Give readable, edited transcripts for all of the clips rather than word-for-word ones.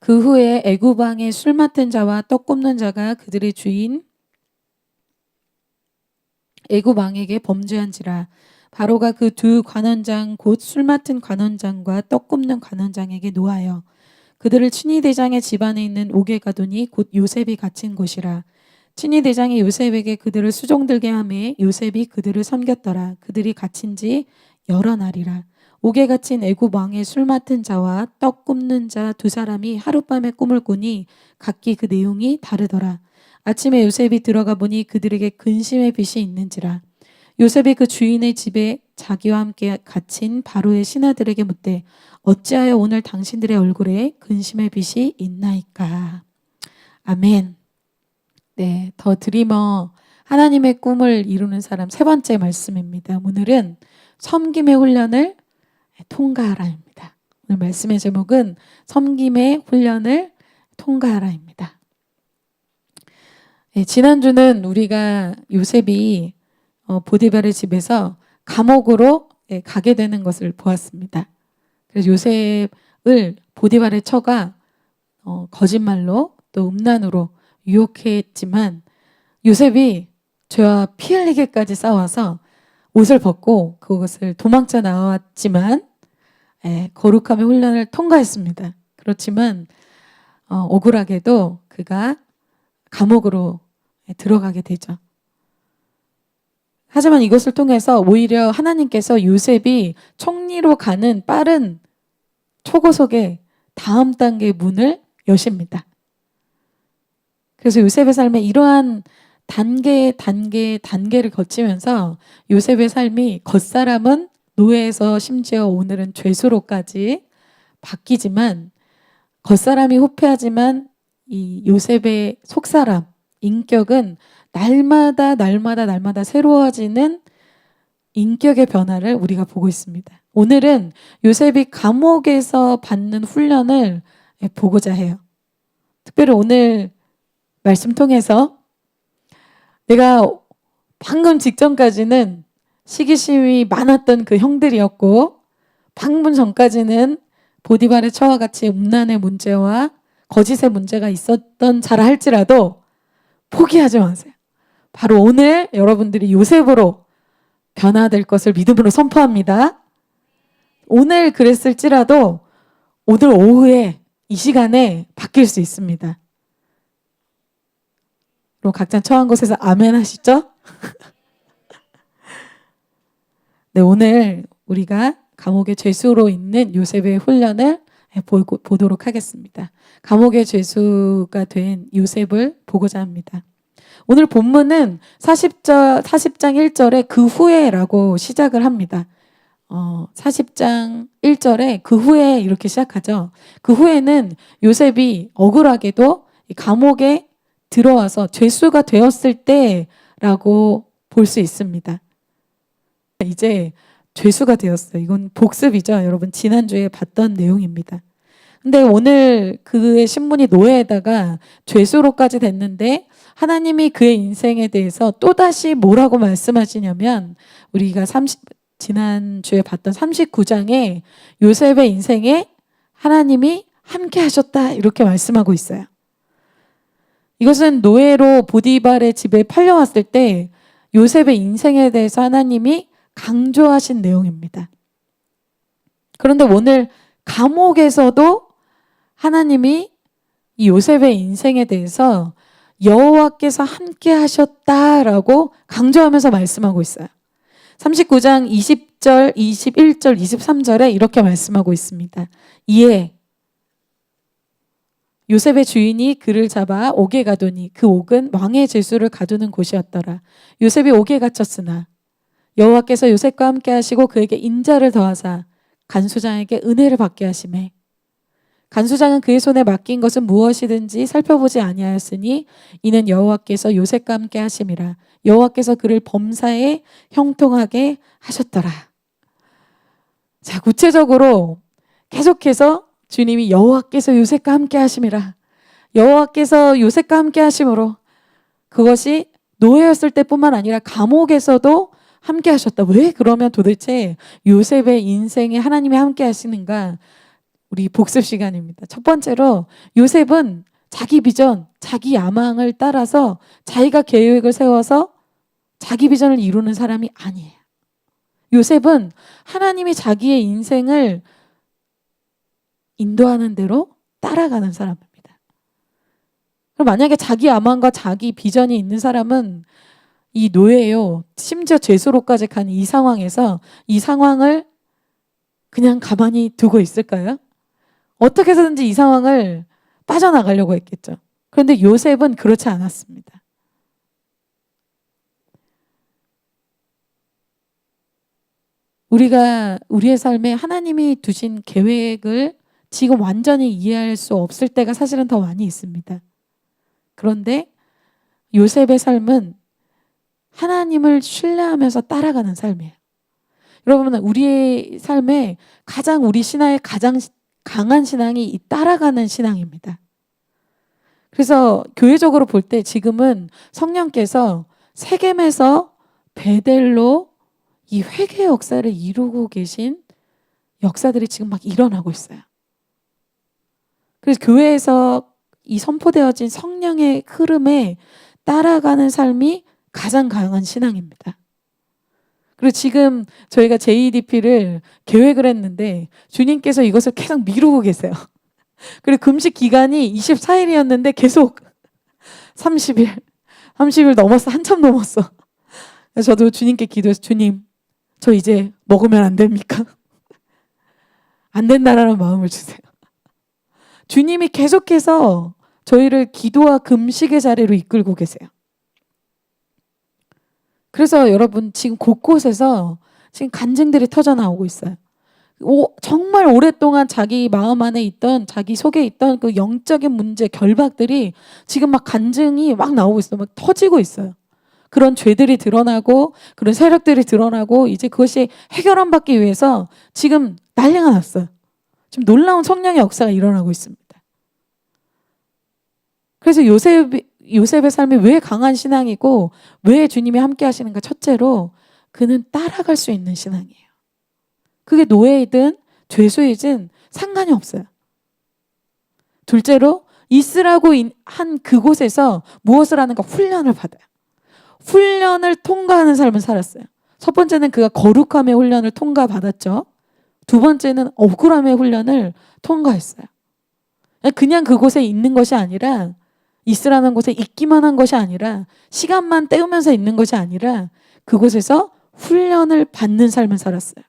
그 후에 애굽 왕의 술 맡은 자와 떡 굽는 자가 그들의 주인 애굽 왕에게 범죄한지라. 바로가 그 두 관원장 곧 술 맡은 관원장과 떡 굽는 관원장에게 노하여 그들을 친위 대장의 집안에 있는 옥에 가두니 곧 요셉이 갇힌 곳이라. 친위 대장이 요셉에게 그들을 수종들게 하매 요셉이 그들을 섬겼더라. 그들이 갇힌 지 여러 날이라. 옥에 갇힌 애굽 왕의 술 맡은 자와 떡 굽는 자 두 사람이 하룻밤에 꿈을 꾸니 각기 그 내용이 다르더라. 아침에 요셉이 들어가 보니 그들에게 근심의 빛이 있는지라. 요셉이 그 주인의 집에 자기와 함께 갇힌 바로의 신하들에게 묻되 어찌하여 오늘 당신들의 얼굴에 근심의 빛이 있나이까. 아멘. 네, 더 드리머 하나님의 꿈을 이루는 사람 세 번째 말씀입니다. 오늘은 섬김의 훈련을 통과하라입니다. 오늘 말씀의 제목은 섬김의 훈련을 통과하라입니다. 네, 지난주는 우리가 요셉이 보디발의 집에서 감옥으로 가게 되는 것을 보았습니다. 그래서 요셉을 보디발의 처가 거짓말로 또 음란으로 유혹했지만 요셉이 죄와 피 흘리게까지 싸워서 옷을 벗고 그것을 도망쳐 나왔지만 거룩함의 훈련을 통과했습니다. 그렇지만 억울하게도 그가 감옥으로 들어가게 되죠. 하지만 이것을 통해서 오히려 하나님께서 요셉이 총리로 가는 빠른 초고속의 다음 단계의 문을 여십니다. 그래서 요셉의 삶에 이러한 단계를 거치면서 요셉의 삶이 겉사람은 노예에서 심지어 오늘은 죄수로까지 바뀌지만 겉사람이 후패하지만 이 요셉의 속사람, 인격은 날마다 새로워지는 인격의 변화를 우리가 보고 있습니다. 오늘은 요셉이 감옥에서 받는 훈련을 보고자 해요. 특별히 오늘 말씀 통해서 내가 방금 직전까지는 시기심이 많았던 그 형들이었고 방금 전까지는 보디발의 처와 같이 음란의 문제와 거짓의 문제가 있었던 자라 할지라도 포기하지 마세요. 바로 오늘 여러분들이 요셉으로 변화될 것을 믿음으로 선포합니다. 오늘 그랬을지라도 오늘 오후에 이 시간에 바뀔 수 있습니다. 그럼 각자 처한 곳에서 아멘 하시죠? 네, 오늘 우리가 감옥의 죄수로 있는 요셉의 훈련을 보도록 하겠습니다. 감옥의 죄수가 된 요셉을 보고자 합니다. 오늘 본문은 40장 1절에 그 후에라고 시작을 합니다. 40장 1절에 그 후에 이렇게 시작하죠. 그 후에는 요셉이 억울하게도 감옥에 들어와서 죄수가 되었을 때라고 볼 수 있습니다. 이제 죄수가 되었어요. 이건 복습이죠. 여러분 지난주에 봤던 내용입니다. 근데 오늘 그의 신분이 노예에다가 죄수로까지 됐는데 하나님이 그의 인생에 대해서 또다시 뭐라고 말씀하시냐면 우리가 지난주에 봤던 39장에 요셉의 인생에 하나님이 함께 하셨다 이렇게 말씀하고 있어요. 이것은 노예로 보디발의 집에 팔려왔을 때 요셉의 인생에 대해서 하나님이 강조하신 내용입니다. 그런데 오늘 감옥에서도 하나님이 이 요셉의 인생에 대해서 여호와께서 함께 하셨다라고 강조하면서 말씀하고 있어요. 39장 20절, 21절, 23절에 이렇게 말씀하고 있습니다. 이에 요셉의 주인이 그를 잡아 옥에 가두니 그 옥은 왕의 죄수를 가두는 곳이었더라. 요셉이 옥에 갇혔으나 여호와께서 요셉과 함께 하시고 그에게 인자를 더하사 간수장에게 은혜를 받게 하시매 간수장은 그의 손에 맡긴 것은 무엇이든지 살펴보지 아니하였으니 이는 여호와께서 요셉과 함께 하심이라. 여호와께서 그를 범사에 형통하게 하셨더라. 자, 구체적으로 계속해서 주님이 여호와께서 요셉과 함께 하심이라. 여호와께서 요셉과 함께 하심으로 그것이 노예였을 때뿐만 아니라 감옥에서도 함께 하셨다. 왜 그러면 도대체 요셉의 인생에 하나님이 함께 하시는가? 우리 복습 시간입니다. 첫 번째로 요셉은 자기 비전, 자기 야망을 따라서 자기가 계획을 세워서 자기 비전을 이루는 사람이 아니에요. 요셉은 하나님이 자기의 인생을 인도하는 대로 따라가는 사람입니다. 그럼 만약에 자기 야망과 자기 비전이 있는 사람은 이 노예요. 심지어 죄수로까지 간 이 상황에서 이 상황을 그냥 가만히 두고 있을까요? 어떻게 해서든지 이 상황을 빠져나가려고 했겠죠. 그런데 요셉은 그렇지 않았습니다. 우리가 우리의 삶에 하나님이 두신 계획을 지금 완전히 이해할 수 없을 때가 사실은 더 많이 있습니다. 그런데 요셉의 삶은 하나님을 신뢰하면서 따라가는 삶이에요. 여러분, 우리의 삶에 가장 우리 신앙의 가장 강한 신앙이 이 따라가는 신앙입니다. 그래서 교회적으로 볼 때 지금은 성령께서 세겜에서 베델로 이 회개 역사를 이루고 계신 역사들이 지금 막 일어나고 있어요. 그래서 교회에서 이 선포되어진 성령의 흐름에 따라가는 삶이 가장 강한 신앙입니다. 그리고 지금 저희가 JEDP를 계획을 했는데 주님께서 이것을 계속 미루고 계세요. 그리고 금식 기간이 24일이었는데 계속 30일 넘었어. 한참 넘었어. 저도 주님께 기도해서 주님, 저 이제 먹으면 안 됩니까? 안 된다라는 마음을 주세요. 주님이 계속해서 저희를 기도와 금식의 자리로 이끌고 계세요. 그래서 여러분 지금 곳곳에서 지금 간증들이 터져 나오고 있어요. 정말 오랫동안 자기 마음 안에 있던, 자기 속에 있던 그 영적인 문제, 결박들이 지금 막 간증이 막 나오고 있어요. 막 터지고 있어요. 그런 죄들이 드러나고 그런 세력들이 드러나고 이제 그것이 해결안 받기 위해서 지금 난리가 났어요. 지금 놀라운 성령의 역사가 일어나고 있습니다. 그래서 요셉의 삶이 왜 강한 신앙이고 왜 주님이 함께 하시는가? 첫째로 그는 따라갈 수 있는 신앙이에요. 그게 노예이든 죄수이든 상관이 없어요. 둘째로 있으라고 한 그곳에서 무엇을 하는가? 훈련을 받아요. 훈련을 통과하는 삶을 살았어요. 첫 번째는 그가 거룩함의 훈련을 통과받았죠. 두 번째는 억울함의 훈련을 통과했어요. 그냥 그곳에 있는 것이 아니라, 있으라는 곳에 있기만 한 것이 아니라, 시간만 때우면서 있는 것이 아니라 그곳에서 훈련을 받는 삶을 살았어요.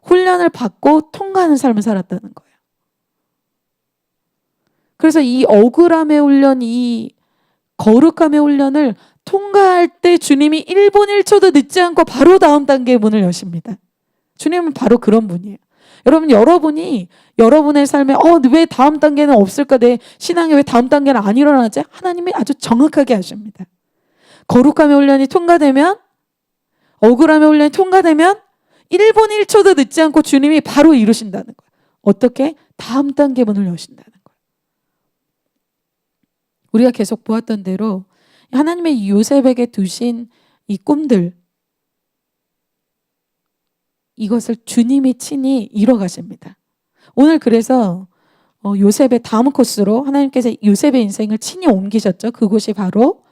훈련을 받고 통과하는 삶을 살았다는 거예요. 그래서 이 억울함의 훈련, 이 거룩함의 훈련을 통과할 때 주님이 1분 1초도 늦지 않고 바로 다음 단계의 문을 여십니다. 주님은 바로 그런 분이에요. 여러분이 여러분의 삶에 왜 다음 단계는 없을까? 내 신앙에 왜 다음 단계는 안 일어나지? 하나님이 아주 정확하게 하십니다. 거룩함의 훈련이 통과되면, 억울함의 훈련이 통과되면 1분 1초도 늦지 않고 주님이 바로 이루신다는 거예요. 어떻게? 다음 단계 문을 여신다는 거예요. 우리가 계속 보았던 대로 하나님의 요셉에게 두신 이 꿈들, 이것을 주님이 친히 이뤄 가십니다. 오늘 그래서 요셉의 다음 코스로 하나님께서 요셉의 인생을 친히 옮기셨죠. 그곳이 바로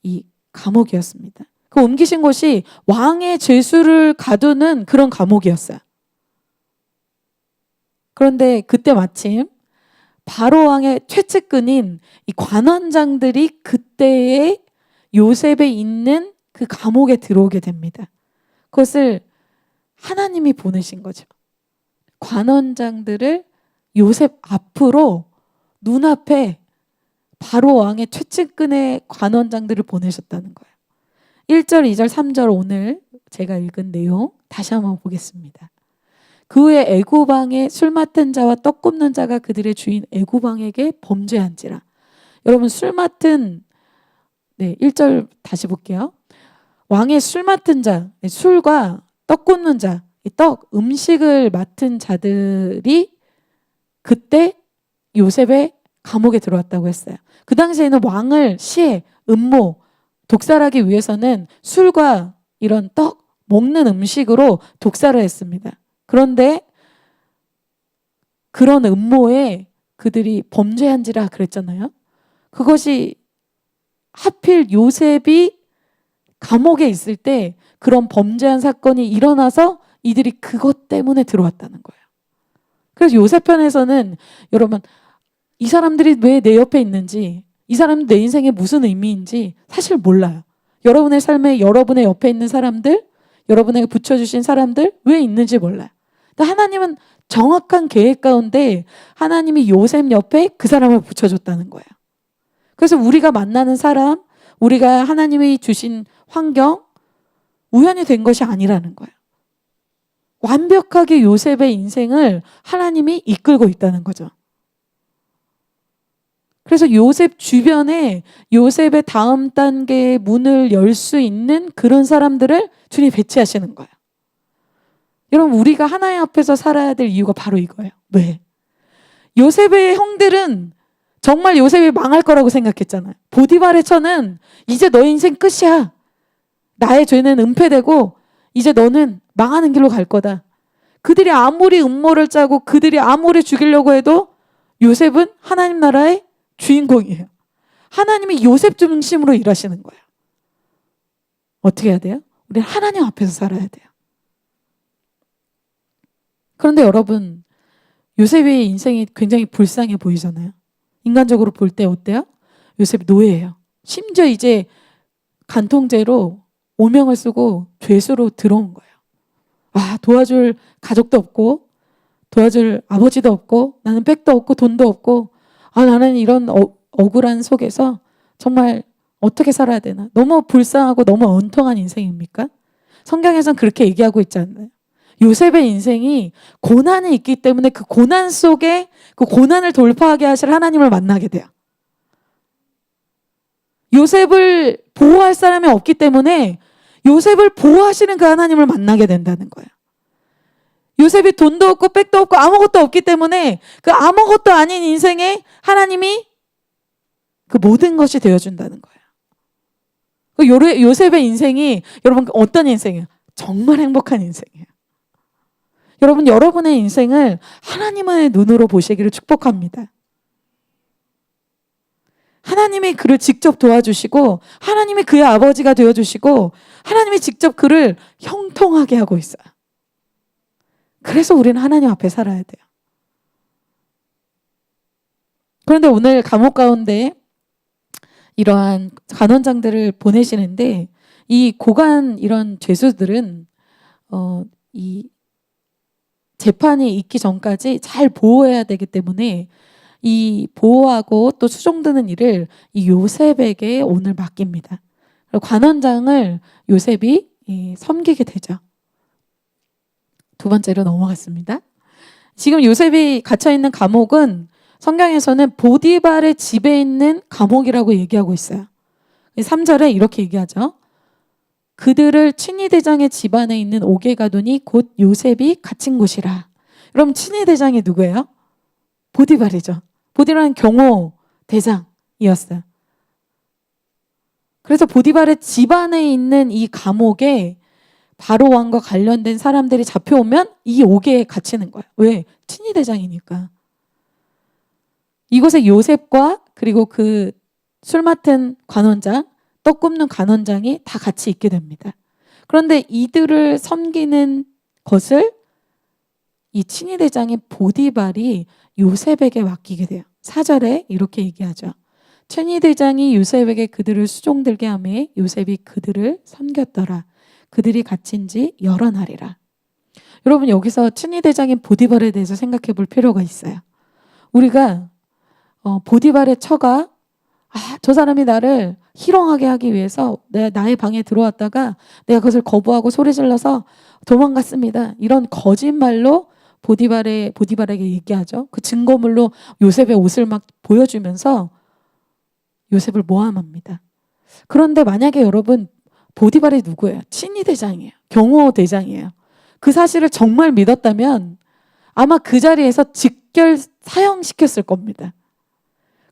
이 감옥이었습니다. 그 옮기신 곳이 왕의 죄수를 가두는 그런 감옥이었어요. 그런데 그때 마침 바로 왕의 최측근인 이 관원장들이 그때의 요셉에 있는 그 감옥에 들어오게 됩니다. 그것을 하나님이 보내신 거죠. 관원장들을 요셉 앞으로 눈앞에 바로 왕의 최측근의 관원장들을 보내셨다는 거예요. 1절, 2절, 3절 오늘 제가 읽은 내용 다시 한번 보겠습니다. 그 후에 애굽왕의 술 맡은 자와 떡 굽는 자가 그들의 주인 애굽왕에게 범죄한지라. 여러분 술 맡은 1절 다시 볼게요. 왕의 술 맡은 자, 술과 떡 굽는 자, 이 떡 음식을 맡은 자들이 그때 요셉의 감옥에 들어왔다고 했어요. 그 당시에는 왕을 시해, 음모, 독살하기 위해서는 술과 이런 떡, 먹는 음식으로 독살을 했습니다. 그런데 그런 음모에 그들이 범죄한지라 그랬잖아요. 그것이 하필 요셉이 감옥에 있을 때 그런 범죄한 사건이 일어나서 이들이 그것 때문에 들어왔다는 거예요. 그래서 요셉 편에서는 여러분, 이 사람들이 왜 내 옆에 있는지, 이 사람은 내 인생에 무슨 의미인지 사실 몰라요. 여러분의 삶에 여러분의 옆에 있는 사람들, 여러분에게 붙여주신 사람들 왜 있는지 몰라요. 근데 하나님은 정확한 계획 가운데 하나님이 요셉 옆에 그 사람을 붙여줬다는 거예요. 그래서 우리가 만나는 사람, 우리가 하나님이 주신 환경, 우연히 된 것이 아니라는 거예요. 완벽하게 요셉의 인생을 하나님이 이끌고 있다는 거죠. 그래서 요셉 주변에 요셉의 다음 단계의 문을 열 수 있는 그런 사람들을 주님이 배치하시는 거예요. 여러분, 우리가 하나님 앞에서 살아야 될 이유가 바로 이거예요. 왜? 요셉의 형들은 정말 요셉이 망할 거라고 생각했잖아요. 보디발의 처는 이제 너의 인생 끝이야. 나의 죄는 은폐되고 이제 너는 망하는 길로 갈 거다. 그들이 아무리 음모를 짜고 그들이 아무리 죽이려고 해도 요셉은 하나님 나라의 주인공이에요. 하나님이 요셉 중심으로 일하시는 거예요. 어떻게 해야 돼요? 우리는 하나님 앞에서 살아야 돼요. 그런데 여러분, 요셉의 인생이 굉장히 불쌍해 보이잖아요. 인간적으로 볼 때 어때요? 요셉 노예예요. 심지어 이제 간통죄로 오명을 쓰고 죄수로 들어온 거예요. 아, 도와줄 가족도 없고 도와줄 아버지도 없고 나는 백도 없고 돈도 없고 나는 이런 억울한 속에서 정말 어떻게 살아야 되나. 너무 불쌍하고 너무 언통한 인생입니까? 성경에서는 그렇게 얘기하고 있지 않나요? 요셉의 인생이 고난이 있기 때문에 그 고난 속에 그 고난을 돌파하게 하실 하나님을 만나게 돼요. 요셉을 보호할 사람이 없기 때문에 요셉을 보호하시는 그 하나님을 만나게 된다는 거예요. 요셉이 돈도 없고 백도 없고 아무것도 없기 때문에 그 아무것도 아닌 인생에 하나님이 그 모든 것이 되어준다는 거예요. 요셉의 인생이 여러분 어떤 인생이에요? 정말 행복한 인생이에요. 여러분, 여러분의 인생을 하나님의 눈으로 보시기를 축복합니다. 하나님이 그를 직접 도와주시고 하나님이 그의 아버지가 되어주시고 하나님이 직접 그를 형통하게 하고 있어요. 그래서 우리는 하나님 앞에 살아야 돼요. 그런데 오늘 감옥 가운데 이러한 간원장들을 보내시는데 이 고간 이런 죄수들은 이 재판이 있기 전까지 잘 보호해야 되기 때문에 이 보호하고 또 수종드는 일을 이 요셉에게 오늘 맡깁니다. 관원장을 요셉이 섬기게 되죠. 두 번째로 넘어갔습니다. 지금 요셉이 갇혀있는 감옥은 성경에서는 보디발의 집에 있는 감옥이라고 얘기하고 있어요. 3절에 이렇게 얘기하죠. 그들을 친위대장의 집안에 있는 옥에 가두니 곧 요셉이 갇힌 곳이라. 여러분, 친위대장이 누구예요? 보디발이죠. 보디발은 경호 대장이었어요. 그래서 보디발의 집안에 있는 이 감옥에 바로 왕과 관련된 사람들이 잡혀오면 이 옥에 갇히는 거예요. 왜? 친위대장이니까. 이곳에 요셉과 그리고 그 술 맡은 관원장, 떡 굽는 관원장이 다 같이 있게 됩니다. 그런데 이들을 섬기는 것을 이 친위대장인 보디발이 요셉에게 맡기게 돼요. 4절에 이렇게 얘기하죠. 친위대장이 요셉에게 그들을 수종들게 하매 요셉이 그들을 섬겼더라. 그들이 갇힌 지 여러 날이라. 여러분, 여기서 친위대장인 보디발에 대해서 생각해 볼 필요가 있어요. 우리가 보디발의 처가 저 사람이 나를 희롱하게 하기 위해서 나의 방에 들어왔다가 내가 그것을 거부하고 소리 질러서 도망갔습니다. 이런 거짓말로 보디발에게 얘기하죠. 그 증거물로 요셉의 옷을 막 보여주면서 요셉을 모함합니다. 그런데 만약에 여러분, 보디발이 누구예요? 친위대장이에요. 경호대장이에요. 그 사실을 정말 믿었다면 아마 그 자리에서 직결 사형시켰을 겁니다.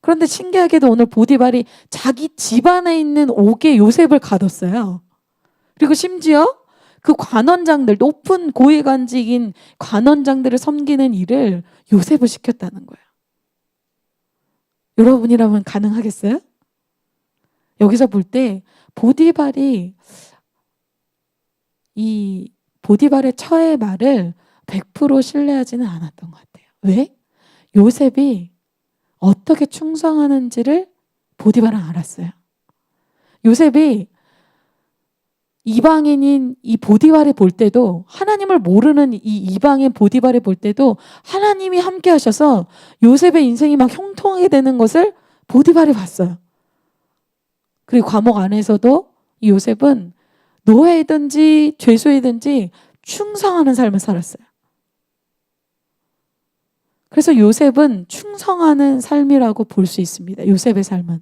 그런데 신기하게도 오늘 보디발이 자기 집안에 있는 옥에 요셉을 가뒀어요. 그리고 심지어 그 관원장들, 높은 고위관직인 관원장들을 섬기는 일을 요셉을 시켰다는 거예요. 여러분이라면 가능하겠어요? 여기서 볼 때 보디발이 이 보디발의 처의 말을 100% 신뢰하지는 않았던 것 같아요. 왜? 요셉이 어떻게 충성하는지를 보디발은 알았어요. 요셉이 이방인인 이 보디발이 볼 때도, 하나님을 모르는 이 이방인 보디발이 볼 때도 하나님이 함께 하셔서 요셉의 인생이 막 형통하게 되는 것을 보디발이 봤어요. 그리고 감옥 안에서도 이 요셉은 노예이든지 죄수이든지 충성하는 삶을 살았어요. 그래서 요셉은 충성하는 삶이라고 볼 수 있습니다. 요셉의 삶은.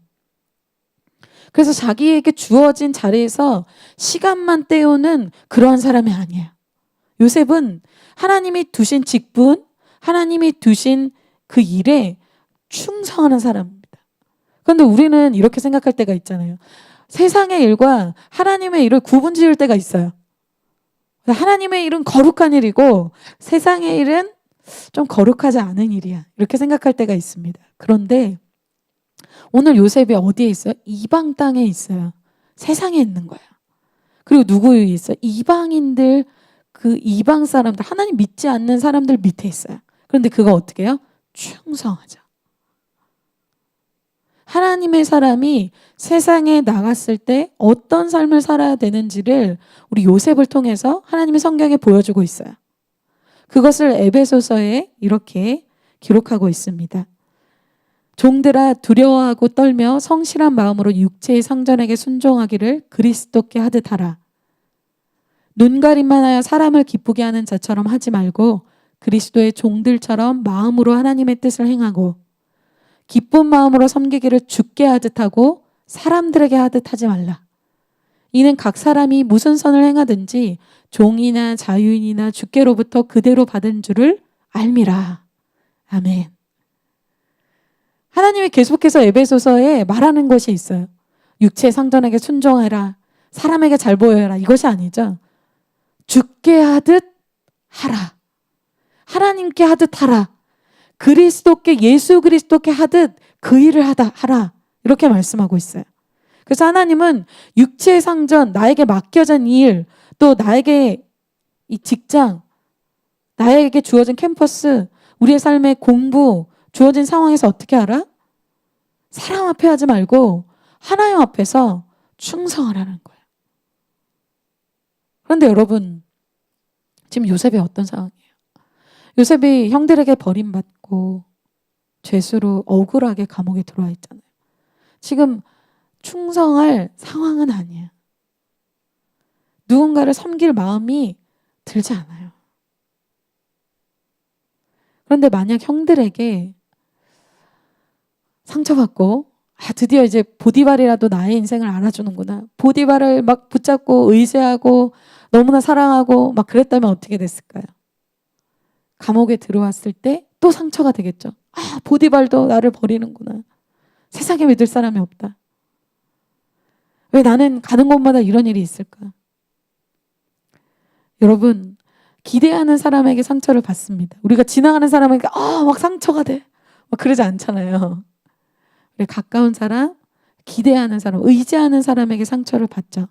그래서 자기에게 주어진 자리에서 시간만 때우는 그러한 사람이 아니에요. 요셉은 하나님이 두신 직분, 하나님이 두신 그 일에 충성하는 사람입니다. 그런데 우리는 이렇게 생각할 때가 있잖아요. 세상의 일과 하나님의 일을 구분 지을 때가 있어요. 하나님의 일은 거룩한 일이고 세상의 일은 좀 거룩하지 않은 일이야. 이렇게 생각할 때가 있습니다. 그런데 오늘 요셉이 어디에 있어요? 이방 땅에 있어요. 세상에 있는 거야. 그리고 누구에 있어요? 이방인들, 그 이방 사람들, 하나님 믿지 않는 사람들 밑에 있어요. 그런데 그거 어떻게 해요? 충성하죠. 하나님의 사람이 세상에 나갔을 때 어떤 삶을 살아야 되는지를 우리 요셉을 통해서 하나님의 성경에 보여주고 있어요. 그것을 에베소서에 이렇게 기록하고 있습니다. 종들아 두려워하고 떨며 성실한 마음으로 육체의 상전에게 순종하기를 그리스도께 하듯 하라. 눈가림만 하여 사람을 기쁘게 하는 자처럼 하지 말고 그리스도의 종들처럼 마음으로 하나님의 뜻을 행하고 기쁜 마음으로 섬기기를 주께 하듯 하고 사람들에게 하듯 하지 말라. 이는 각 사람이 무슨 선을 행하든지 종이나 자유인이나 주께로부터 그대로 받은 줄을 알미라. 아멘. 하나님이 계속해서 에베소서에 말하는 것이 있어요. 육체 상전에게 순종해라. 사람에게 잘 보여라. 이것이 아니죠. 주께 하듯 하라. 하나님께 하듯 하라. 그리스도께, 예수 그리스도께 하듯 그 일을 하라. 이렇게 말씀하고 있어요. 그래서 하나님은 육체의 상전, 나에게 맡겨진 일, 또 나에게 이 직장, 나에게 주어진 캠퍼스, 우리의 삶의 공부, 주어진 상황에서 어떻게 하라? 사람 앞에 하지 말고 하나님 앞에서 충성하라는 거예요. 그런데 여러분, 지금 요셉이 어떤 상황이에요? 요셉이 형들에게 버림받고 죄수로 억울하게 감옥에 들어와 있잖아요. 지금 충성할 상황은 아니에요. 누군가를 섬길 마음이 들지 않아요. 그런데 만약 형들에게 상처받고 드디어 이제 보디발이라도 나의 인생을 알아주는구나. 보디발을 막 붙잡고 의지하고 너무나 사랑하고 막 그랬다면 어떻게 됐을까요? 감옥에 들어왔을 때 또 상처가 되겠죠. 보디발도 나를 버리는구나. 세상에 믿을 사람이 없다. 왜 나는 가는 곳마다 이런 일이 있을까? 여러분, 기대하는 사람에게 상처를 받습니다. 우리가 지나가는 사람에게 막 상처가 돼. 막 그러지 않잖아요. 우리 가까운 사람, 기대하는 사람, 의지하는 사람에게 상처를 받죠.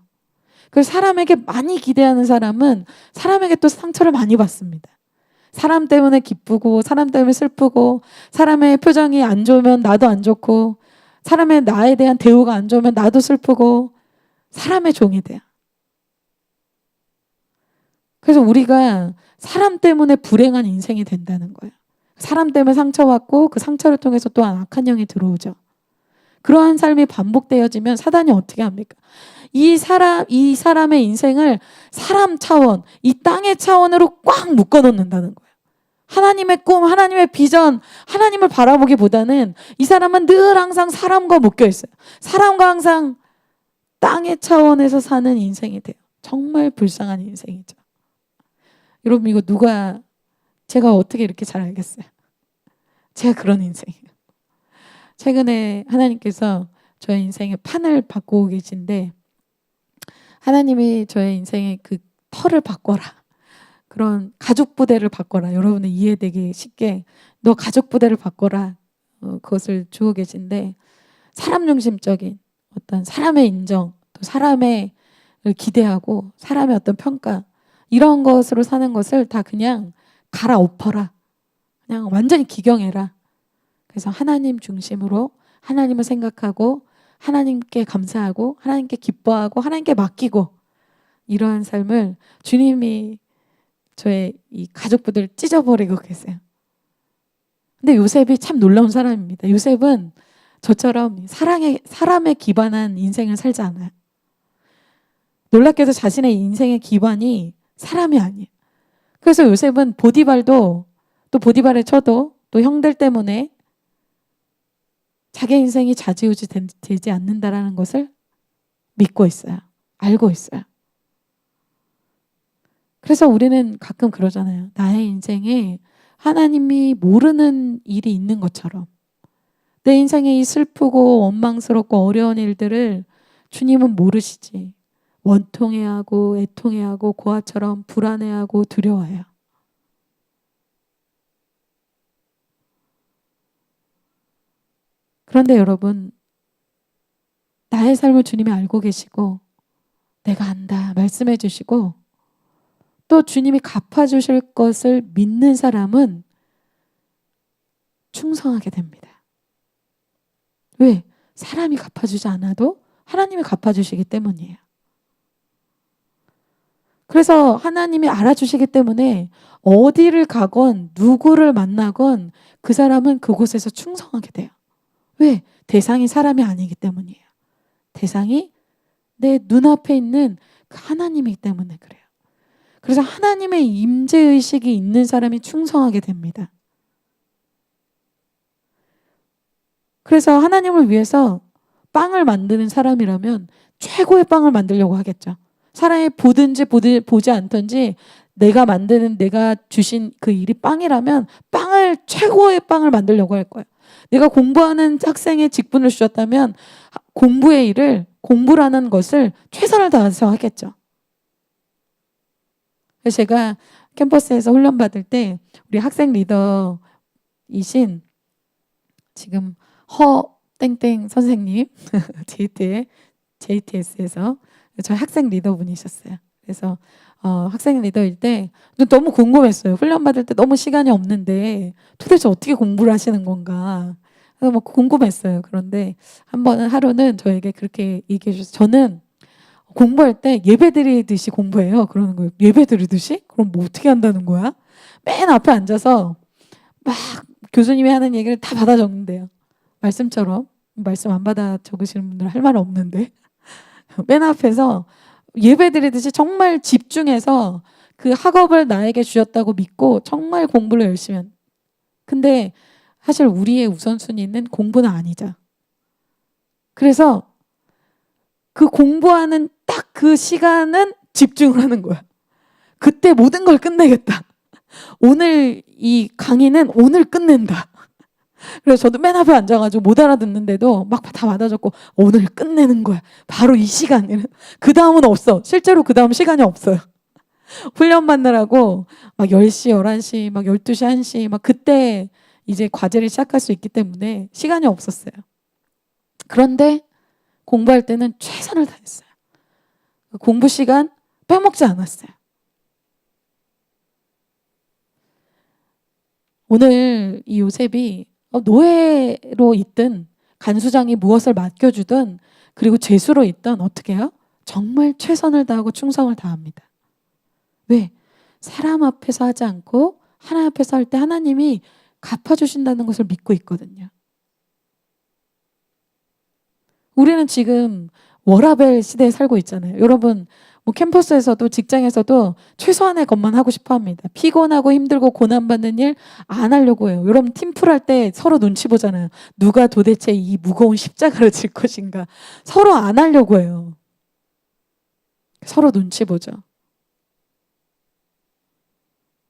그래서 사람에게 많이 기대하는 사람은 사람에게 또 상처를 많이 받습니다. 사람 때문에 기쁘고 사람 때문에 슬프고 사람의 표정이 안 좋으면 나도 안 좋고 사람의 나에 대한 대우가 안 좋으면 나도 슬프고 사람의 종이 돼요. 그래서 우리가 사람 때문에 불행한 인생이 된다는 거예요. 사람 때문에 상처받고 그 상처를 통해서 또한 악한 영이 들어오죠. 그러한 삶이 반복되어지면 사단이 어떻게 합니까? 이 사람의 인생을 사람 차원, 이 땅의 차원으로 꽉 묶어 놓는다는 거예요. 하나님의 꿈, 하나님의 비전, 하나님을 바라보기보다는 이 사람은 늘 항상 사람과 묶여 있어요. 사람과 항상 땅의 차원에서 사는 인생이 돼요. 정말 불쌍한 인생이죠. 여러분 이거 제가 어떻게 이렇게 잘 알겠어요? 제가 그런 인생이에요. 최근에 하나님께서 저의 인생의 판을 바꾸고 계신데 하나님이 저의 인생의 그 터를 바꿔라. 그런 가족 부대를 바꿔라. 여러분의 이해되기 쉽게 너 가족 부대를 바꿔라. 그것을 주고 계신데 사람 중심적인 어떤 사람의 인정, 또 사람의 기대하고 사람의 어떤 평가 이런 것으로 사는 것을 다 그냥 갈아엎어라. 그냥 완전히 기경해라. 그래서 하나님 중심으로 하나님을 생각하고 하나님께 감사하고 하나님께 기뻐하고 하나님께 맡기고 이러한 삶을 주님이 저의 이 가족부들을 찢어버리고 계세요. 근데 요셉이 참 놀라운 사람입니다. 요셉은 저처럼 사람에 기반한 인생을 살지 않아요. 놀랍게도 자신의 인생의 기반이 사람이 아니에요. 그래서 요셉은 보디발도 또 보디발에 쳐도 또 형들 때문에 자기 인생이 좌지우지 되지 않는다라는 것을 믿고 있어요. 알고 있어요. 그래서 우리는 가끔 그러잖아요. 나의 인생에 하나님이 모르는 일이 있는 것처럼 내 인생에 이 슬프고 원망스럽고 어려운 일들을 주님은 모르시지. 원통해하고 애통해하고 고아처럼 불안해하고 두려워해요. 그런데 여러분, 나의 삶을 주님이 알고 계시고 내가 안다 말씀해 주시고 또 주님이 갚아주실 것을 믿는 사람은 충성하게 됩니다. 왜? 사람이 갚아주지 않아도 하나님이 갚아주시기 때문이에요. 그래서 하나님이 알아주시기 때문에 어디를 가건 누구를 만나건 그 사람은 그곳에서 충성하게 돼요. 왜? 대상이 사람이 아니기 때문이에요. 대상이 내 눈앞에 있는 그 하나님이기 때문에 그래요. 그래서 하나님의 임재의식이 있는 사람이 충성하게 됩니다. 그래서 하나님을 위해서 빵을 만드는 사람이라면 최고의 빵을 만들려고 하겠죠. 사람이 보든지 보지 않든지 내가 주신 그 일이 빵이라면 최고의 빵을 만들려고 할 거예요. 내가 공부하는 학생의 직분을 주셨다면 공부라는 것을 최선을 다해서 하겠죠. 그래서 제가 캠퍼스에서 훈련 받을 때 우리 학생 리더이신 지금 땡땡 선생님 JTS에서 저희 학생 리더분이셨어요. 그래서 학생 리더일 때 너무 궁금했어요. 훈련 받을 때 너무 시간이 없는데 도대체 어떻게 공부를 하시는 건가. 그래서 뭐 궁금했어요. 그런데 하루는 저에게 그렇게 얘기해 주셔서 저는 공부할 때 예배 드리듯이 공부해요. 그러는 거예요. 예배 드리듯이? 그럼 뭐 어떻게 한다는 거야? 맨 앞에 앉아서 막 교수님이 하는 얘기를 다 받아 적는데요. 말씀처럼. 말씀 안 받아 적으시는 분들 할 말 없는데. 맨 앞에서 예배 드리듯이 정말 집중해서 그 학업을 나에게 주셨다고 믿고 정말 공부를 열심히 한. 근데 사실 우리의 우선순위는 공부는 아니죠. 그래서 그 공부하는 딱 그 시간은 집중을 하는 거야. 그때 모든 걸 끝내겠다. 오늘 이 강의는 오늘 끝낸다. 그래서 저도 맨 앞에 앉아가지고 못 알아듣는데도 막 다 받아 적고 오늘 끝내는 거야. 바로 이 시간. 그 다음은 없어. 실제로 그 다음 시간이 없어요. 훈련 받느라고 막 10시, 11시, 막 12시, 1시 막 그때 이제 과제를 시작할 수 있기 때문에 시간이 없었어요. 그런데 공부할 때는 최선을 다했어요. 공부 시간 빼먹지 않았어요. 오늘 이 요셉이 노예로 있든 간수장이 무엇을 맡겨주든 그리고 죄수로 있든 어떻게 해요? 정말 최선을 다하고 충성을 다합니다. 왜? 사람 앞에서 하지 않고 하나님 앞에서 할 때 하나님이 갚아주신다는 것을 믿고 있거든요. 우리는 지금 워라밸 시대에 살고 있잖아요. 여러분 뭐 캠퍼스에서도 직장에서도 최소한의 것만 하고 싶어 합니다. 피곤하고 힘들고 고난받는 일 안 하려고 해요. 여러분 팀플 할 때 서로 눈치 보잖아요. 누가 도대체 이 무거운 십자가를 질 것인가. 서로 안 하려고 해요. 서로 눈치 보죠.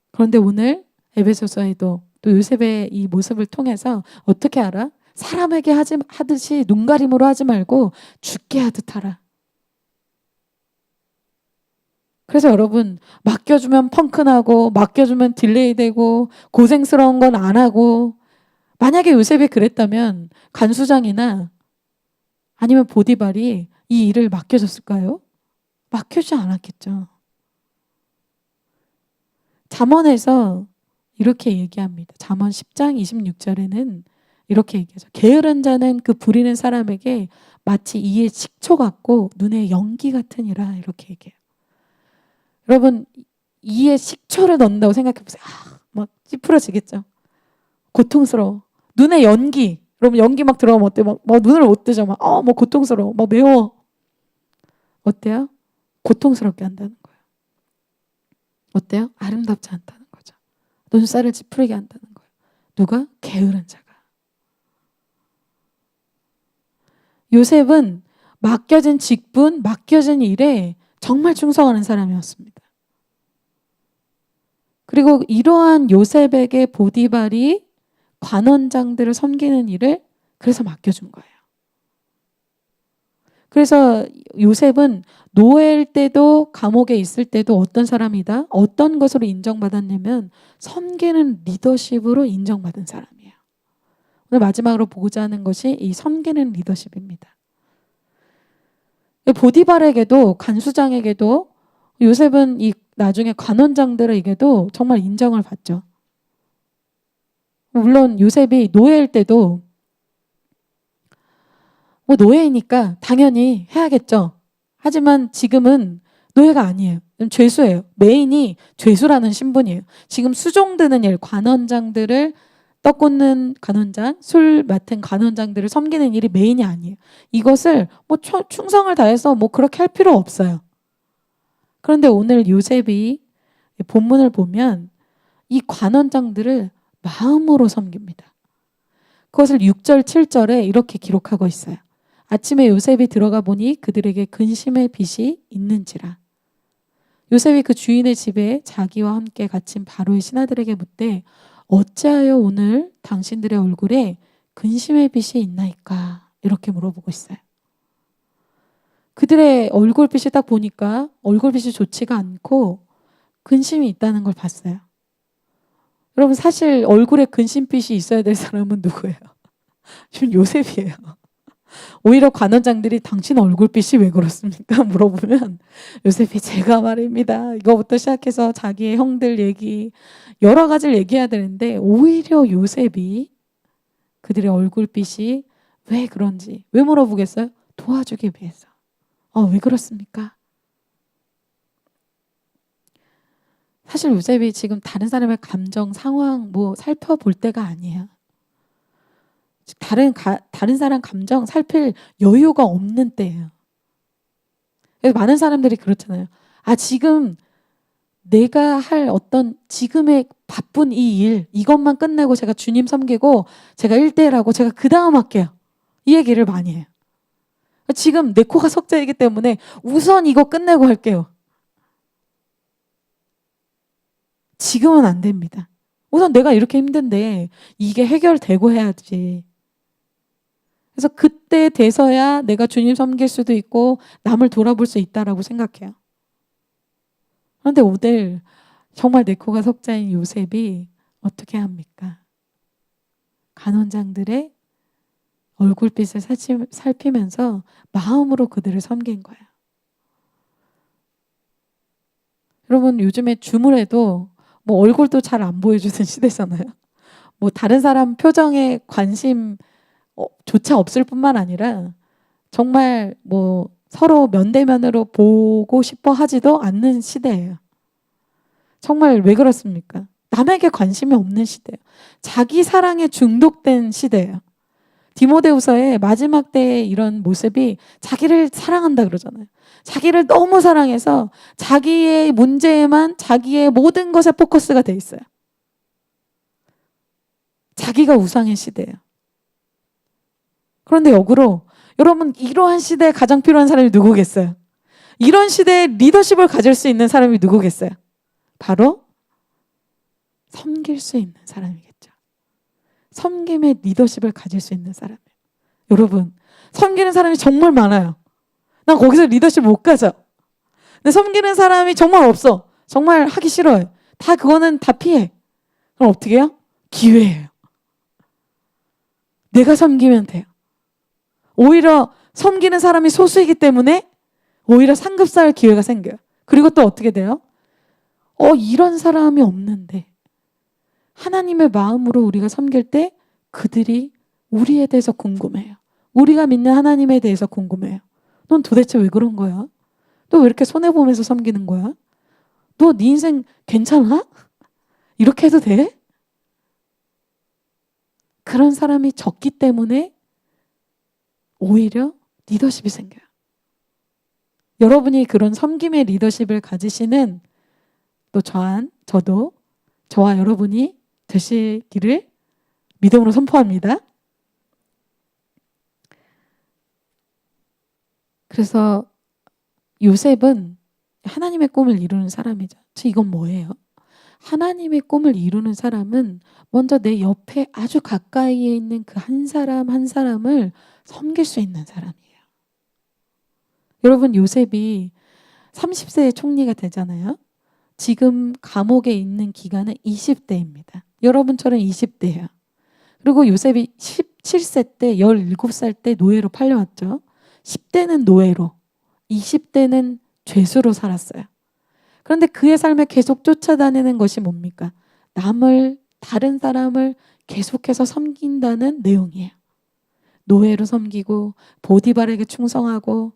그런데 오늘 에베소서에도 또 요셉의 이 모습을 통해서 어떻게 알아? 사람에게 하듯이 눈가림으로 하지 말고 죽게 하듯 하라. 그래서 여러분, 맡겨주면 펑크나고 맡겨주면 딜레이되고 고생스러운 건 안 하고, 만약에 요셉이 그랬다면 간수장이나 아니면 보디발이 이 일을 맡겨줬을까요? 맡겨주지 않았겠죠. 잠언에서 이렇게 얘기합니다. 잠언 10장 26절에는 이렇게 얘기하죠. 게으른 자는 그 부리는 사람에게 마치 이의 식초 같고 눈의 연기 같으니라, 이렇게 얘기해요. 여러분, 이에 식초를 넣는다고 생각해 보세요. 막 찌푸려지겠죠. 고통스러워. 눈에 연기. 여러분, 연기 막 들어가면 어때요? 막 눈을 못 뜨죠. 뭐 고통스러워. 막 매워. 어때요? 고통스럽게 한다는 거예요. 어때요? 아름답지 않다는 거죠. 눈살을 찌푸리게 한다는 거예요. 누가? 게으른 자가. 요셉은 맡겨진 직분, 맡겨진 일에 정말 충성하는 사람이었습니다. 그리고 이러한 요셉에게 보디발이 관원장들을 섬기는 일을 그래서 맡겨준 거예요. 그래서 요셉은 노예일 때도 감옥에 있을 때도 어떤 사람이다? 어떤 것으로 인정받았냐면 섬기는 리더십으로 인정받은 사람이에요. 오늘 마지막으로 보고자 하는 것이 이 섬기는 리더십입니다. 보디발에게도 간수장에게도 요셉은 이 나중에 관원장들에게도 정말 인정을 받죠. 물론 요셉이 노예일 때도 뭐 노예이니까 당연히 해야겠죠. 하지만 지금은 노예가 아니에요. 죄수예요. 메인이 죄수라는 신분이에요. 지금 수종드는 일, 관원장들을 떡 꽂는 관원장, 술 맡은 관원장들을 섬기는 일이 메인이 아니에요. 이것을 뭐 충성을 다해서 뭐 그렇게 할 필요 없어요. 그런데 오늘 요셉이 본문을 보면 이 관원장들을 마음으로 섬깁니다. 그것을 6절, 7절에 이렇게 기록하고 있어요. 아침에 요셉이 들어가 보니 그들에게 근심의 빛이 있는지라. 요셉이 그 주인의 집에 자기와 함께 갇힌 바로의 신하들에게 묻되 어찌하여 오늘 당신들의 얼굴에 근심의 빛이 있나이까? 이렇게 물어보고 있어요. 그들의 얼굴빛이 딱 보니까 얼굴빛이 좋지가 않고 근심이 있다는 걸 봤어요. 여러분, 사실 얼굴에 근심빛이 있어야 될 사람은 누구예요? 지금 요셉이에요. 오히려 관원장들이 당신 얼굴빛이 왜 그렇습니까? 물어보면 요셉이 제가 말입니다. 이거부터 시작해서 자기의 형들 얘기, 여러 가지를 얘기해야 되는데 오히려 요셉이 그들의 얼굴빛이 왜 그런지, 왜 물어보겠어요? 도와주기 위해서. 왜 그렇습니까? 사실 요셉이 지금 다른 사람의 감정, 상황 뭐 살펴볼 때가 아니에요. 다른 사람 감정 살필 여유가 없는 때예요. 그래서 많은 사람들이 그렇잖아요. 지금 내가 할 어떤 지금의 바쁜 이 일, 이것만 끝내고 제가 주님 섬기고 제가 1대1하고 제가 그 다음 할게요. 이 얘기를 많이 해요. 지금 내 코가 석자이기 때문에 우선 이거 끝내고 할게요. 지금은 안 됩니다. 우선 내가 이렇게 힘든데 이게 해결되고 해야지. 그래서 그때 돼서야 내가 주님 섬길 수도 있고 남을 돌아볼 수 있다라고 생각해요. 그런데 오늘 정말 내 코가 석자인 요셉이 어떻게 합니까? 간원장들의 얼굴빛을 살피면서 마음으로 그들을 섬긴 거예요. 여러분, 요즘에 주물에도 뭐 얼굴도 잘 안 보여주는 시대잖아요. 뭐 다른 사람 표정에 관심 조차 없을 뿐만 아니라 정말 뭐 서로 면대면으로 보고 싶어 하지도 않는 시대예요. 정말 왜 그렇습니까? 남에게 관심이 없는 시대예요. 자기 사랑에 중독된 시대예요. 디모데후서의 마지막 때의 이런 모습이 자기를 사랑한다 그러잖아요. 자기를 너무 사랑해서 자기의 문제에만 자기의 모든 것에 포커스가 돼 있어요. 자기가 우상의 시대예요. 그런데 역으로 여러분, 이러한 시대에 가장 필요한 사람이 누구겠어요? 이런 시대에 리더십을 가질 수 있는 사람이 누구겠어요? 바로 섬길 수 있는 사람이겠죠. 섬김의 리더십을 가질 수 있는 사람이에요. 여러분, 섬기는 사람이 정말 많아요. 난 거기서 리더십 못 가져. 근데 섬기는 사람이 정말 없어. 정말 하기 싫어요. 그거는 다 피해. 그럼 어떻게 해요? 기회예요. 내가 섬기면 돼요. 오히려 섬기는 사람이 소수이기 때문에 오히려 상급 쌓을 기회가 생겨요. 그리고 또 어떻게 돼요? 이런 사람이 없는데 하나님의 마음으로 우리가 섬길 때 그들이 우리에 대해서 궁금해요. 우리가 믿는 하나님에 대해서 궁금해요. 넌 도대체 왜 그런 거야? 너 왜 이렇게 손해보면서 섬기는 거야? 너 네 인생 괜찮아? 이렇게 해도 돼? 그런 사람이 적기 때문에 오히려 리더십이 생겨요. 여러분이 그런 섬김의 리더십을 가지시는 또 저도 저와 여러분이 되시기를 믿음으로 선포합니다. 그래서 요셉은 하나님의 꿈을 이루는 사람이죠. 이건 뭐예요? 하나님의 꿈을 이루는 사람은 먼저 내 옆에 아주 가까이에 있는 그 한 사람 한 사람을 섬길 수 있는 사람이에요. 여러분, 요셉이 30세에 총리가 되잖아요. 지금 감옥에 있는 기간은 20대입니다. 여러분처럼 20대예요. 그리고 요셉이 17세 때 17살 때 노예로 팔려왔죠. 10대는 노예로, 20대는 죄수로 살았어요. 그런데 그의 삶에 계속 쫓아다니는 것이 뭡니까? 다른 사람을 계속해서 섬긴다는 내용이에요. 노예로 섬기고 보디발에게 충성하고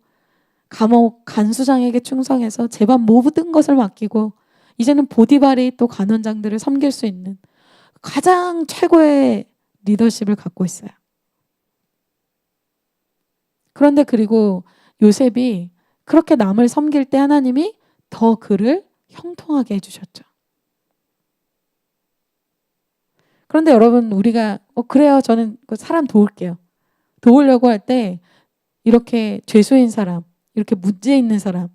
감옥 간수장에게 충성해서 제반 모든 것을 맡기고 이제는 보디발이 또 간원장들을 섬길 수 있는 가장 최고의 리더십을 갖고 있어요. 그런데 그리고 요셉이 그렇게 남을 섬길 때 하나님이 더 그를 형통하게 해주셨죠. 그런데 여러분, 우리가 그래요, 저는 사람 도울게요. 도우려고 할 때 이렇게 죄수인 사람, 이렇게 문제 있는 사람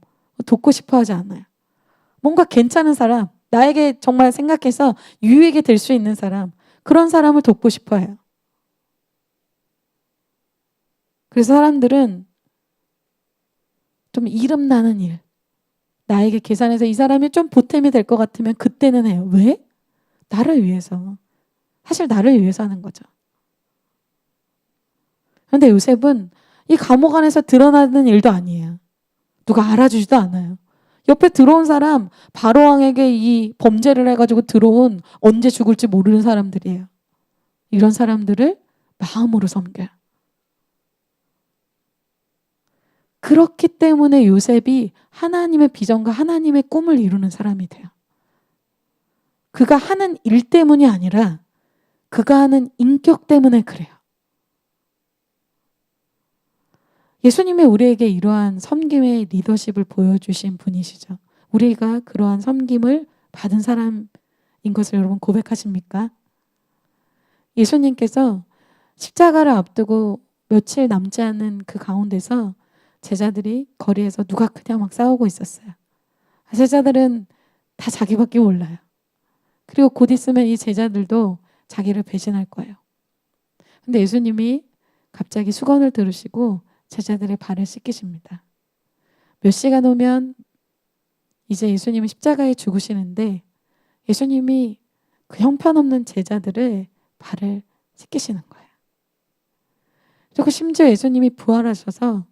돕고 싶어 하지 않아요. 뭔가 괜찮은 사람, 나에게 정말 생각해서 유익이 될 수 있는 사람, 그런 사람을 돕고 싶어 해요. 그래서 사람들은 좀 이름 나는 일, 나에게 계산해서 이 사람이 좀 보탬이 될 것 같으면 그때는 해요. 왜? 나를 위해서. 사실 나를 위해서 하는 거죠. 그런데 요셉은 이 감옥 안에서 드러나는 일도 아니에요. 누가 알아주지도 않아요. 옆에 들어온 사람, 바로왕에게 이 범죄를 해가지고 들어온 언제 죽을지 모르는 사람들이에요. 이런 사람들을 마음으로 섬겨요. 그렇기 때문에 요셉이 하나님의 비전과 하나님의 꿈을 이루는 사람이 돼요. 그가 하는 일 때문이 아니라 그가 하는 인격 때문에 그래요. 예수님이 우리에게 이러한 섬김의 리더십을 보여주신 분이시죠. 우리가 그러한 섬김을 받은 사람인 것을 여러분 고백하십니까? 예수님께서 십자가를 앞두고 며칠 남지 않은 그 가운데서 제자들이 거리에서 누가 크냐 막 싸우고 있었어요. 제자들은 다 자기밖에 몰라요. 그리고 곧 있으면 이 제자들도 자기를 배신할 거예요. 근데 예수님이 갑자기 수건을 들으시고 제자들의 발을 씻기십니다. 몇 시간 후면 이제 예수님이 십자가에 죽으시는데 예수님이 그 형편없는 제자들의 발을 씻기시는 거예요. 그리고 심지어 예수님이 부활하셔서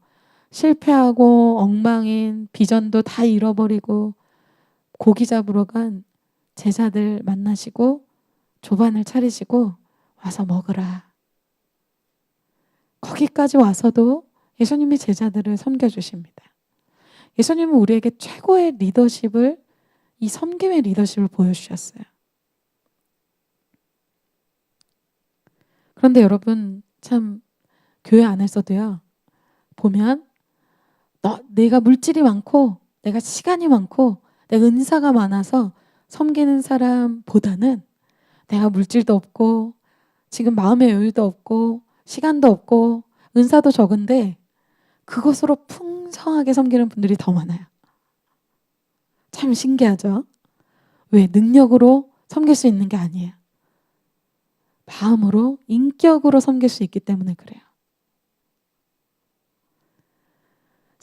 실패하고 엉망인 비전도 다 잃어버리고 고기 잡으러 간 제자들 만나시고 조반을 차리시고 와서 먹으라. 거기까지 와서도 예수님이 제자들을 섬겨주십니다. 예수님은 우리에게 최고의 리더십을, 이 섬김의 리더십을 보여주셨어요. 그런데 여러분, 참 교회 안에서도요, 보면 내가 물질이 많고 내가 시간이 많고 내가 은사가 많아서 섬기는 사람보다는 내가 물질도 없고 지금 마음의 여유도 없고 시간도 없고 은사도 적은데 그것으로 풍성하게 섬기는 분들이 더 많아요. 참 신기하죠? 왜? 능력으로 섬길 수 있는 게 아니에요. 마음으로, 인격으로 섬길 수 있기 때문에 그래요.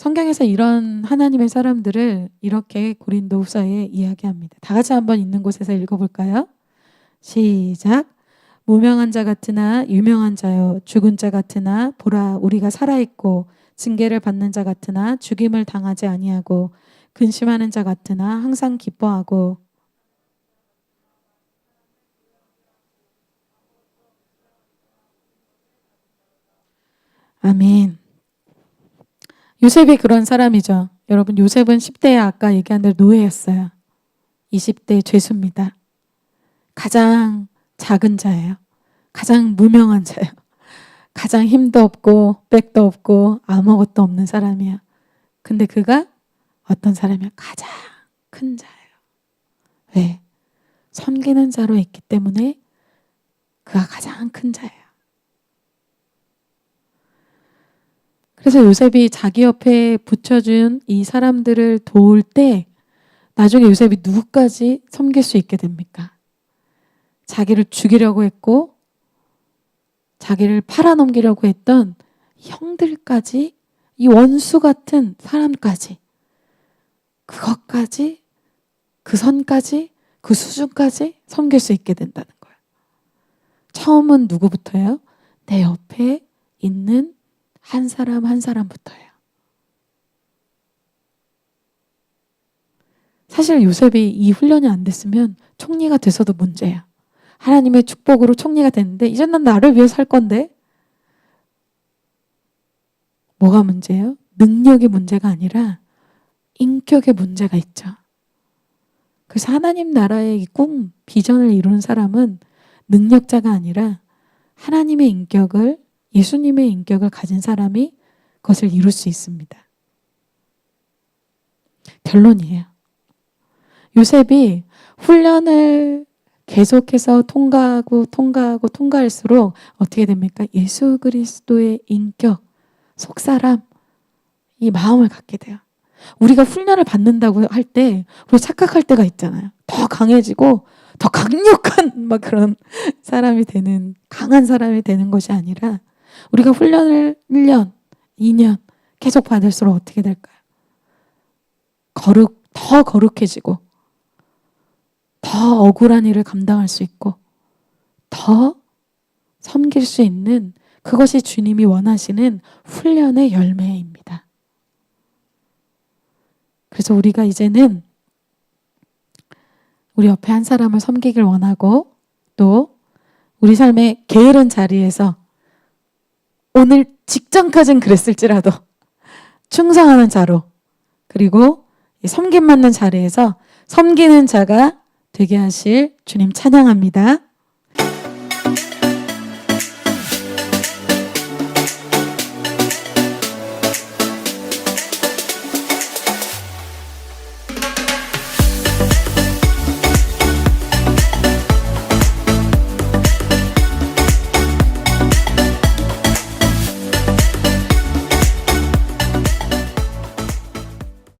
성경에서 이런 하나님의 사람들을 이렇게 고린도후서에 이야기합니다. 다 같이 한번 있는 곳에서 읽어볼까요? 시작. 무명한 자 같으나 유명한 자요, 죽은 자 같으나 보라 우리가 살아있고, 징계를 받는 자 같으나 죽임을 당하지 아니하고, 근심하는 자 같으나 항상 기뻐하고. 아멘. 요셉이 그런 사람이죠. 여러분, 요셉은 10대에 아까 얘기한 대로 노예였어요. 20대 죄수입니다. 가장 작은 자예요. 가장 무명한 자예요. 가장 힘도 없고 백도 없고 아무것도 없는 사람이야. 근데 그가 어떤 사람이야? 가장 큰 자예요. 왜? 섬기는 자로 있기 때문에 그가 가장 큰 자예요. 그래서 요셉이 자기 옆에 붙여준 이 사람들을 도울 때 나중에 요셉이 누구까지 섬길 수 있게 됩니까? 자기를 죽이려고 했고 자기를 팔아넘기려고 했던 형들까지, 이 원수 같은 사람까지, 그것까지, 그 선까지, 그 수준까지 섬길 수 있게 된다는 거예요. 처음은 누구부터예요? 내 옆에 있는 한 사람 한 사람부터예요. 사실 요셉이 이 훈련이 안 됐으면 총리가 돼서도 문제야. 하나님의 축복으로 총리가 됐는데 이제 난 나를 위해 살 건데. 뭐가 문제예요? 능력의 문제가 아니라 인격의 문제가 있죠. 그래서 하나님 나라의 이 꿈, 비전을 이루는 사람은 능력자가 아니라 하나님의 인격을, 예수님의 인격을 가진 사람이 그것을 이룰 수 있습니다. 결론이에요. 요셉이 훈련을 계속해서 통과할수록 어떻게 됩니까? 예수 그리스도의 인격, 속사람, 이 마음을 갖게 돼요. 우리가 훈련을 받는다고 할 때 우리 착각할 때가 있잖아요. 더 강해지고 더 강력한 막 그런 사람이 되는, 강한 사람이 되는 것이 아니라 우리가 훈련을 1년, 2년 계속 받을수록 어떻게 될까요? 더 거룩해지고 더 억울한 일을 감당할 수 있고 더 섬길 수 있는, 그것이 주님이 원하시는 훈련의 열매입니다. 그래서 우리가 이제는 우리 옆에 한 사람을 섬기길 원하고, 또 우리 삶의 게으른 자리에서 오늘 직전까진 그랬을지라도 충성하는 자로, 그리고 섬김 받는 자리에서 섬기는 자가 되게 하실 주님 찬양합니다.